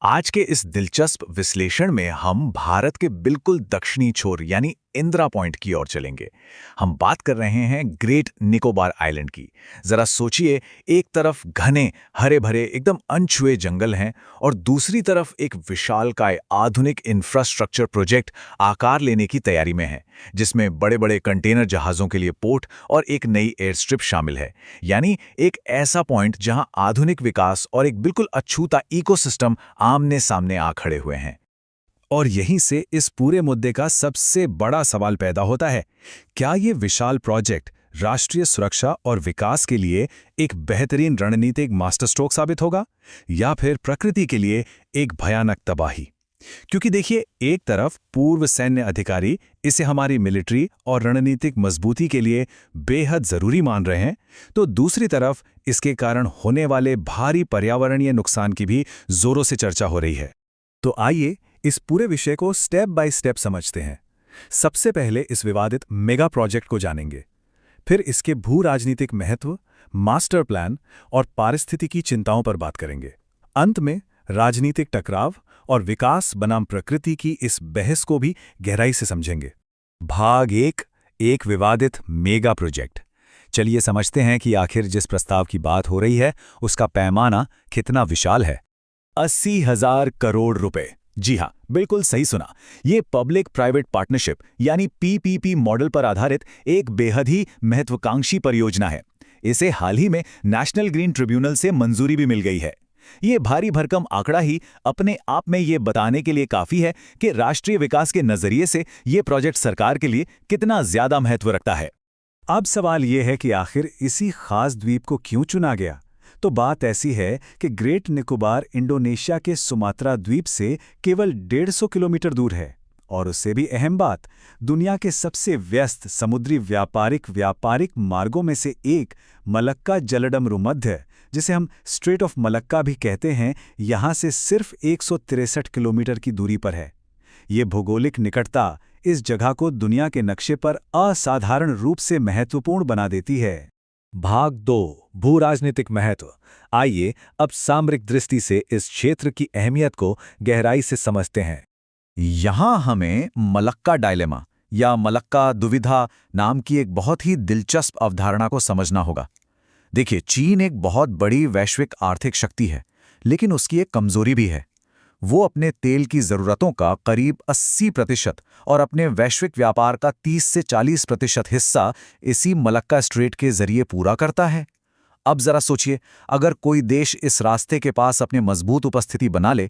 आज के इस दिलचस्प विश्लेषण में हम भारत के बिल्कुल दक्षिणी छोर यानी इंदिरा पॉइंट की ओर चलेंगे। हम बात कर रहे हैं ग्रेट निकोबार आइलैंड की। जरा सोचिए, एक तरफ घने हरे भरे एकदम अनछुए जंगल हैं और दूसरी तरफ एक विशालकाय आधुनिक इंफ्रास्ट्रक्चर प्रोजेक्ट आकार लेने की तैयारी में है, जिसमें बड़े बड़े कंटेनर जहाज़ों के लिए पोर्ट और एक नई एयर स्ट्रिप शामिल है। यानी एक ऐसा पॉइंट जहां आधुनिक विकास और एक बिल्कुल अछूता इकोसिस्टम आमने सामने आ खड़े हुए हैं। और यहीं से इस पूरे मुद्दे का सबसे बड़ा सवाल पैदा होता है। क्या ये विशाल प्रोजेक्ट राष्ट्रीय सुरक्षा और विकास के लिए एक बेहतरीन रणनीतिक मास्टरस्ट्रोक साबित होगा, या फिर प्रकृति के लिए एक भयानक तबाही? क्योंकि देखिए, एक तरफ पूर्व सैन्य अधिकारी इसे हमारी मिलिट्री और रणनीतिक मजबूती के लिए बेहद जरूरी मान रहे हैं, तो दूसरी तरफ इसके कारण होने वाले भारी पर्यावरणीय नुकसान की भी जोरों से चर्चा हो रही है। तो आइए इस पूरे विषय को स्टेप बाय स्टेप समझते हैं। सबसे पहले इस विवादित मेगा प्रोजेक्ट को जानेंगे, फिर इसके भू राजनीतिक महत्व, मास्टर प्लान और पारिस्थितिकी चिंताओं पर बात करेंगे। अंत में राजनीतिक टकराव और विकास बनाम प्रकृति की इस बहस को भी गहराई से समझेंगे। भाग एक विवादित मेगा प्रोजेक्ट। चलिए समझते हैं कि आखिर जिस प्रस्ताव की बात हो रही है उसका पैमाना कितना विशाल है। 80,000 करोड़ रुपए। जी हाँ, बिल्कुल सही सुना। ये पब्लिक प्राइवेट पार्टनरशिप यानी पीपीपी मॉडल पर आधारित एक बेहद ही महत्वाकांक्षी परियोजना है। इसे हाल ही में नेशनल ग्रीन ट्रिब्यूनल से मंजूरी भी मिल गई है। ये भारी भरकम आंकड़ा ही अपने आप में ये बताने के लिए काफी है कि राष्ट्रीय विकास के नजरिए से ये प्रोजेक्ट सरकार के लिए कितना ज्यादा महत्व रखता है। अब सवाल ये है कि आखिर इसी खास द्वीप को क्यों चुना गया? तो बात ऐसी है कि ग्रेट निकोबार इंडोनेशिया के सुमात्रा द्वीप से केवल 150 किलोमीटर दूर है, और उससे भी अहम बात, दुनिया के सबसे व्यस्त समुद्री व्यापारिक मार्गों में से एक मलक्का जलडमरू मध्य, जिसे हम स्ट्रेट ऑफ मलक्का भी कहते हैं, यहाँ से सिर्फ 163 किलोमीटर की दूरी पर है। ये भौगोलिक निकटता इस जगह को दुनिया के नक्शे पर असाधारण रूप से महत्वपूर्ण बना देती है। भाग 2, भू राजनीतिक महत्व। आइए अब सामरिक दृष्टि से इस क्षेत्र की अहमियत को गहराई से समझते हैं। यहां हमें मलक्का डायलेमा या मलक्का दुविधा नाम की एक बहुत ही दिलचस्प अवधारणा को समझना होगा। देखिए, चीन एक बहुत बड़ी वैश्विक आर्थिक शक्ति है, लेकिन उसकी एक कमजोरी भी है। वो अपने तेल की जरूरतों का करीब 80% और अपने वैश्विक व्यापार का 30 से 40% हिस्सा इसी मलक्का स्ट्रेट के जरिए पूरा करता है। अब जरा सोचिए, अगर कोई देश इस रास्ते के पास अपनी मजबूत उपस्थिति बना ले